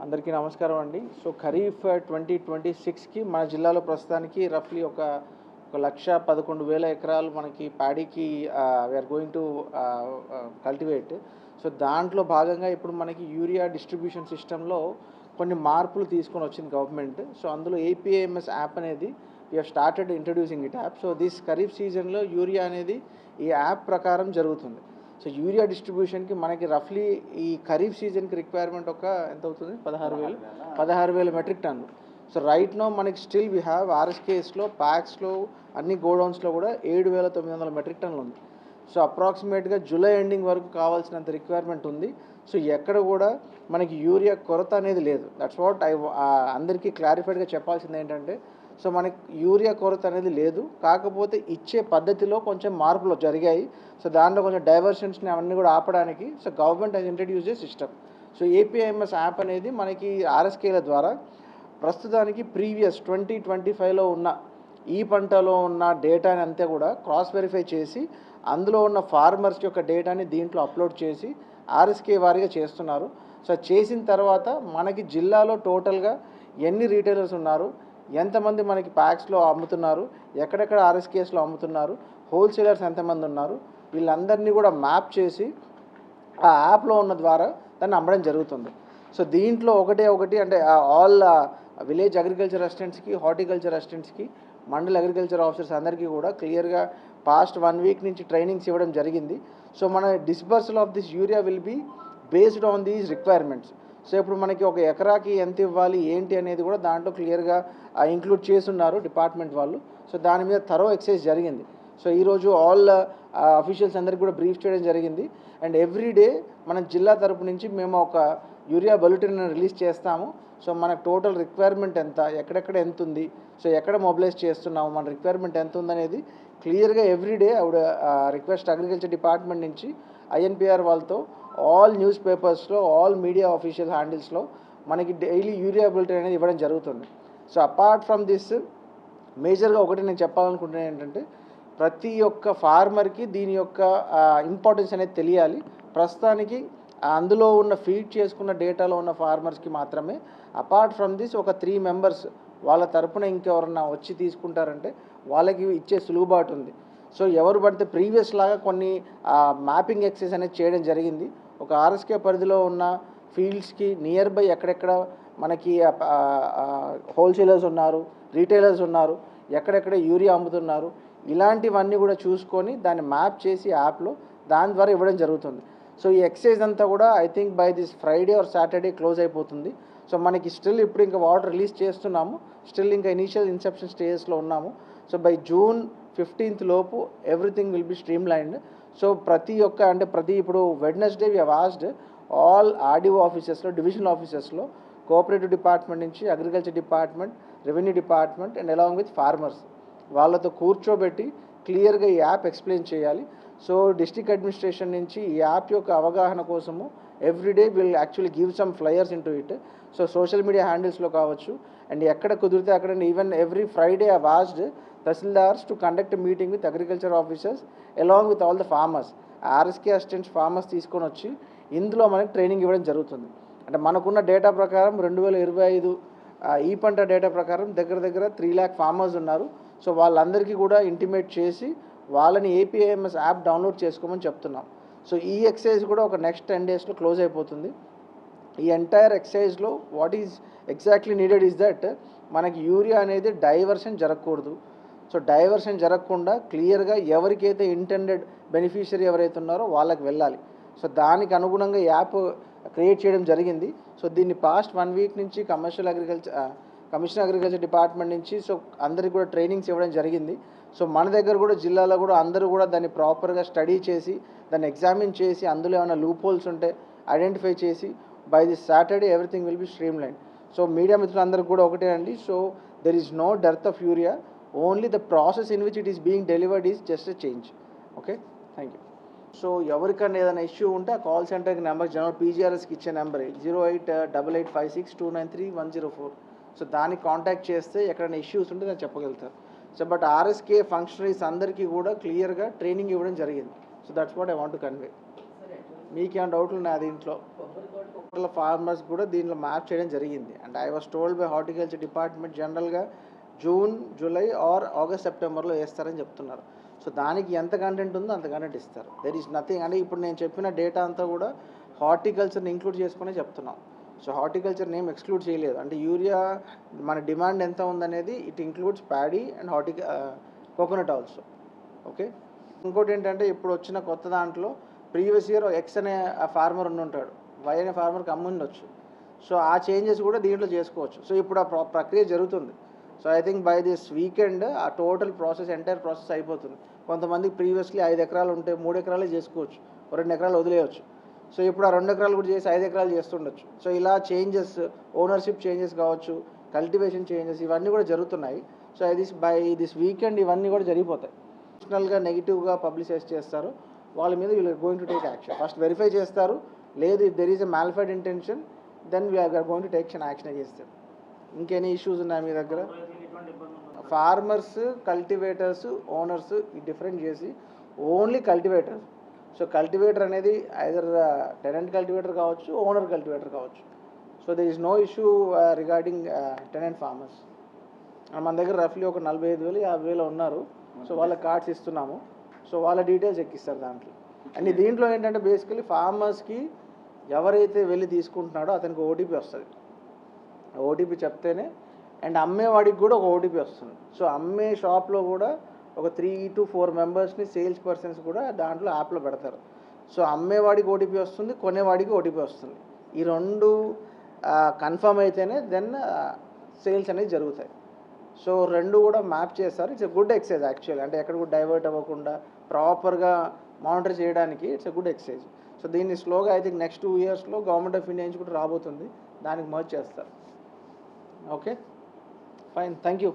అందరికీ నమస్కారం అండి. సో ఖరీఫ్ 2026కి మన జిల్లాలో ప్రస్తుతానికి రఫ్లీ ఒక 1,11,000 ఎకరాలు మనకి ప్యాడీకి we're going to cultivate. So దాంట్లో భాగంగా ఇప్పుడు మనకి యూరియా డిస్ట్రిబ్యూషన్ సిస్టంలో కొన్ని మార్పులు తీసుకొని వచ్చింది గవర్నమెంట్. సో అందులో ఏపీఏఎంఎస్ యాప్ అనేది we have started introducing it app. So this kharif సీజన్లో యూరియా అనేది ఈ యాప్ ప్రకారం జరుగుతుంది. సో యూరియా డిస్ట్రిబ్యూషన్కి మనకి రఫ్లీ ఈ ఖరీఫ్ సీజన్కి రిక్వైర్మెంట్ ఎంత అవుతుంది? 16,000 metric ton. So right now మనకి స్టిల్ వీ హ్యావ్ ఆర్ఎస్కేఎస్లో, ప్యాక్స్లో, అన్ని గోడౌన్స్లో కూడా 7,900 మెట్రిక్ టన్నులు ఉంది. సో అప్రాక్సిమేట్గా జూలై ఎండింగ్ వరకు కావాల్సినంత రిక్వైర్మెంట్ ఉంది. సో ఎక్కడ కూడా మనకి యూరియా కొరత అనేది లేదు. దట్స్ వాట్ అందరికీ క్లారిఫైడ్గా చెప్పాల్సింది ఏంటంటే, సో మనకి యూరియా కొరత అనేది లేదు. కాకపోతే ఇచ్చే పద్ధతిలో కొంచెం మార్పులు జరిగాయి. సో దాంట్లో కొంచెం డైవర్షన్స్ని అవన్నీ కూడా ఆపడానికి so government has introduce a system. So APIMS app అనేది మనకి ఆర్ఎస్కేల ద్వారా ప్రస్తుతానికి ప్రీవియస్ 2025లో ఉన్న ఈ పంటలో ఉన్న డేటాని అంతా కూడా క్రాస్ వెరిఫై చేసి అందులో ఉన్న ఫార్మర్స్ యొక్క డేటాని దీంట్లో అప్లోడ్ చేసి ఆర్ఎస్కే వారీగా చేస్తున్నారు. సో చేసిన తర్వాత మనకి జిల్లాలో టోటల్గా ఎన్ని రీటైలర్స్ ఉన్నారు, ఎంతమంది మనకి ప్యాక్స్లో అమ్ముతున్నారు, ఎక్కడెక్కడ ఆర్ఎస్కేఎస్లో అమ్ముతున్నారు, హోల్సేలర్స్ ఎంతమంది ఉన్నారు, వీళ్ళందరినీ కూడా మ్యాప్ చేసి ఆ యాప్లో ఉన్న ద్వారా దాన్ని అమ్మడం జరుగుతుంది. సో దీంట్లో ఒకటి అంటే ఆల్ విలేజ్ అగ్రికల్చర్ అసిస్టెంట్స్కి, హార్టికల్చర్ అసిస్టెంట్స్కి, మండల్ అగ్రికల్చర్ ఆఫీసర్స్ అందరికీ కూడా క్లియర్గా పాస్ట్ 1 వీక్ నుంచి ట్రైనింగ్స్ ఇవ్వడం జరిగింది. సో మన disbursal of this urea will be based on these requirements. So ఇప్పుడు మనకి ఒక ఎకరాకి ఎంత ఇవ్వాలి ఏంటి అనేది కూడా దాంట్లో క్లియర్గా ఇంక్లూడ్ చేస్తున్నారు డిపార్ట్మెంట్ వాళ్ళు. సో దాని మీద థరో ఎక్సైజ్ జరిగింది. సో ఈరోజు ఆల్ అఫీషియల్స్ అందరికీ కూడా బ్రీఫ్ చేయడం జరిగింది. అండ్ ఎవ్రీ డే మన జిల్లా తరపు నుంచి మేము ఒక యూరియా బులెటిన్ రిలీజ్ చేస్తాము. సో మన టోటల్ రిక్వైర్మెంట్ ఎంత, ఎక్కడెక్కడ ఎంత ఉంది, సో ఎక్కడ మొబిలైజ్ చేస్తున్నాము, మన రిక్వైర్మెంట్ ఎంత ఉందనేది క్లియర్గా ఎవ్రీ డే ఆవిడ రిక్వెస్ట్ అగ్రికల్చర్ డిపార్ట్మెంట్ నుంచి ఐఎన్పిఆర్ వాళ్ళతో ఆల్ న్యూస్ పేపర్స్లో, ఆల్ మీడియా ఆఫీషియల్ హ్యాండిల్స్లో మనకి డైలీ యూరియా బులెటిన్ అనేది ఇవ్వడం జరుగుతుంది. సో అపార్ట్ ఫ్రమ్ దిస్ మేజర్గా ఒకటి నేను చెప్పాలనుకుంటున్నాను ఏంటంటే, ప్రతి ఒక్క ఫార్మర్కి దీని యొక్క ఇంపార్టెన్స్ అనేది తెలియాలి. ప్రస్తుతానికి అందులో ఉన్న ఫీడ్ చేసుకున్న డేటాలో ఉన్న ఫార్మర్స్కి మాత్రమే. అపార్ట్ ఫ్రమ్ దిస్ ఒక 3 మెంబర్స్ వాళ్ళ తరపున ఇంకెవరన్నా వచ్చి తీసుకుంటారంటే వాళ్ళకి ఇచ్చే సులువుబాటు ఉంది. సో ఎవరు పడితే ప్రీవియస్ లాగా కొన్ని మ్యాపింగ్ ఎక్సైజ్ అనేది చేయడం జరిగింది. ఒక ఆర్ఎస్కే పరిధిలో ఉన్న ఫీల్డ్స్కి నియర్ బై ఎక్కడెక్కడ మనకి హోల్సేలర్స్ ఉన్నారు, రీటైలర్స్ ఉన్నారు, ఎక్కడెక్కడ యూరియా అమ్ముతున్నారు, ఇలాంటివన్నీ కూడా చూసుకొని దాన్ని మ్యాప్ చేసి యాప్లో దాని ద్వారా ఇవ్వడం జరుగుతుంది. సో ఈ ఎక్సైజ్ అంతా కూడా I think by this Friday or Saturday close అయిపోతుంది. సో మనకి స్టిల్ ఇప్పుడు ఇంకా వాటర్ రిలీజ్ చేస్తున్నాము, స్టిల్ ఇంకా ఇనీషియల్ ఇన్సెప్షన్ స్టేజెస్లో ఉన్నాము. సో బై June 15th లోపు everything will be streamlined. So ఇప్పుడు Wednesday we have asked all RDO ఆఫీసెస్లో, డివిజనల్ ఆఫీసెస్లో, కోఆపరేటివ్ డిపార్ట్మెంట్ నుంచి agriculture department, revenue department and along with farmers వాళ్ళతో కూర్చోబెట్టి క్లియర్గా ఈ యాప్ ఎక్స్ప్లెయిన్ చేయాలి. సో డిస్ట్రిక్ట్ అడ్మినిస్ట్రేషన్ నుంచి ఈ యాప్ యొక్క అవగాహన కోసము everyday will actually give some flyers in to it. So social media హ్యాండిల్స్లో కావచ్చు, అండ్ ఎక్కడ కుదిరితే అక్కడ even every Friday I asked tahsildars to conduct meeting with agriculture officers along with all the farmers. RSK assistants farmers తీసుకొని వచ్చి ఇందులో మనకి training ఇవ్వడం జరుగుతుంది. అంటే మనకున్న డేటా ప్రకారం 2025 ఈ పంట డేటా ప్రకారం దగ్గర 3 lakh ఫార్మర్స్ ఉన్నారు. సో వాళ్ళందరికీ కూడా ఇంటిమేట్ చేసి వాళ్ళని ఏపీఐఎంఎస్ యాప్ డౌన్లోడ్ చేసుకోమని చెప్తున్నాం. సో ఈ ఎక్సైజ్ కూడా ఒక నెక్స్ట్ 10 daysలో క్లోజ్ అయిపోతుంది. ఈ ఎంటైర్ ఎక్సైజ్లో what is exactly needed is that మనకి యూరియా అనేది డైవర్షన్ జరగకూడదు. సో డైవర్షన్ జరగకుండా క్లియర్గా ఎవరికైతే ఇంటెండెడ్ బెనిఫిషియరీ ఎవరైతే ఉన్నారో వాళ్ళకి వెళ్ళాలి. సో దానికి అనుగుణంగా యాప్ క్రియేట్ చేయడం జరిగింది. సో దీన్ని పాస్ట్ 1 వీక్ నుంచి కమిషనర్ అగ్రికల్చర్ డిపార్ట్మెంట్ నుంచి సో అందరికి కూడా ట్రైనింగ్స్ ఇవ్వడం జరిగింది. సో మన దగ్గర కూడా జిల్లాలో కూడా అందరూ కూడా దాన్ని ప్రాపర్గా స్టడీ చేసి దాన్ని ఎగ్జామిన్ చేసి అందులో ఏమైనా లూప్ హోల్స్ ఉంటే ఐడెంటిఫై చేసి by this Saturday everything will be streamline. So media మిత్రులందరికీ కూడా ఒకటే అండి, so there is no dearth of urea, only the process in which it is being delivered is just a change. Okay, thank you. So ఎవరికన్నా ఏదైనా issue ఉంటే ఆ call సెంటర్కి number general పీజీఆర్ఎస్కి ఇచ్చే నెంబర్ 088856293104. సో దానికి కాంటాక్ట్ చేస్తే ఎక్కడైనా issues ఉంటే నేను చెప్పగలుగుతాను. సో బట్ ఆర్ఎస్కే ఫంక్షనరీస్ అందరికీ కూడా క్లియర్గా ట్రైనింగ్ ఇవ్వడం జరిగింది. So that's what I want to convey. మీకేమైనా డౌట్లు ఉన్నాయా దీంట్లో? ఫార్మర్స్ కూడా దీంట్లో మ్యాప్ చేయడం జరిగింది. And I was told by horticulture department జనరల్గా జూన్, జూలై ఆర్ ఆగస్ట్, సెప్టెంబర్లో వేస్తారని చెప్తున్నారు. సో దానికి ఎంత కంటెంట్ ఉందో అంత కంటెంట్ ఇస్తారు. There is nothing. అంటే ఇప్పుడు నేను చెప్పిన డేటా అంతా కూడా హార్టికల్చర్ని ఇంక్లూడ్ చేసుకునే చెప్తున్నాం. సో హార్టికల్చర్ని ఏం ఎక్స్క్లూడ్ చేయలేదు. అంటే యూరియా మన డిమాండ్ ఎంత ఉందనేది it includes paddy and coconut also. Okay. ఇంకోటి ఏంటంటే ఇప్పుడు వచ్చిన కొత్త దాంట్లో ప్రీవియస్ ఇయర్ ఎక్స్ అనే ఫార్మర్ ఉంటాడు, వై అనే ఫార్మర్కి అమ్ముండొచ్చు. సో ఆ చేంజెస్ కూడా దీంట్లో చేసుకోవచ్చు. సో ఇప్పుడు ఆ ప్రక్రియ జరుగుతుంది. So I think by this weekend ఆ టోటల్ ప్రాసెస్, ఎంటైర్ ప్రాసెస్ అయిపోతుంది. కొంతమందికి ప్రీవియస్లీ 5 ఎకరాలు ఉంటే 3 ఎకరాలే చేసుకోవచ్చు, 2 ఎకరాలు వదిలేయచ్చు. సో ఇప్పుడు ఆ 2 ఎకరాలు కూడా చేసి 5 ఎకరాలు చేస్తుండొచ్చు. సో ఇలా చేంజెస్, ఓనర్షిప్ చేంజెస్ కావచ్చు, కల్టివేషన్ చేంజెస్ ఇవన్నీ కూడా జరుగుతున్నాయి. సో బై దిస్ వీకెండ్ ఇవన్నీ కూడా జరిగిపోతాయి. పర్సనల్గా నెగిటివ్గా పబ్లిసైజ్ చేస్తారు, వాళ్ళ మీద వీళ్ళు going to take action. First verify చేస్తారు, లేదు if there is a malafide intention then we are going to take action చేస్తారు. ఇంకెనీ ఇష్యూస్ ఉన్నాయి మీ దగ్గర? ఫార్మర్స్, కల్టివేటర్స్, ఓనర్స్ ఈ డిఫరెంట్ చేసి ఓన్లీ కల్టివేటర్స్. సో కల్టివేటర్ అనేది ఐదర్ టెనెంట్ కల్టివేటర్ కావచ్చు, ఓనర్ కల్టివేటర్ కావచ్చు. So there is no issue regarding tenant farmers. మన దగ్గర రఫ్లీ ఒక 45,000, 50,000 ఉన్నారు. సో వాళ్ళ కార్డ్స్ ఇస్తున్నాము. సో వాళ్ళ డీటెయిల్స్ ఎక్కిస్తారు దాంట్లో. అండ్ దీంట్లో ఏంటంటే బేసికలీ ఫార్మర్స్కి ఎవరైతే వెళ్ళి తీసుకుంటున్నాడో అతనికి ఓటీపీ వస్తుంది. ఓటీపీ చెప్తేనే, అండ్ అమ్మేవాడికి కూడా ఒక ఓటీపీ వస్తుంది. సో అమ్మే షాప్లో కూడా ఒక 3 to 4 మెంబర్స్ని సేల్స్ పర్సన్స్ కూడా దాంట్లో యాప్లో పెడతారు. సో అమ్మేవాడికి ఓటీపీ వస్తుంది, కొనేవాడికి ఓటీపీ వస్తుంది. ఈ రెండు కన్ఫర్మ్ అయితేనే దెన్ సేల్స్ అనేది జరుగుతాయి. సో రెండు కూడా మ్యాప్ చేస్తారు. It's a good exercise actually. అంటే ఎక్కడ కూడా డైవర్ట్ అవ్వకుండా ప్రాపర్గా మానిటర్ చేయడానికి it's a good exercise. So దీన్ని స్లోగా ఐ థింక్ నెక్స్ట్ 2 yearsలో గవర్నమెంట్ ఆఫ్ ఇండియా నుంచి కూడా రాబోతుంది, దానికి మర్జ్ చేస్తారు. Okay, fine, thank you.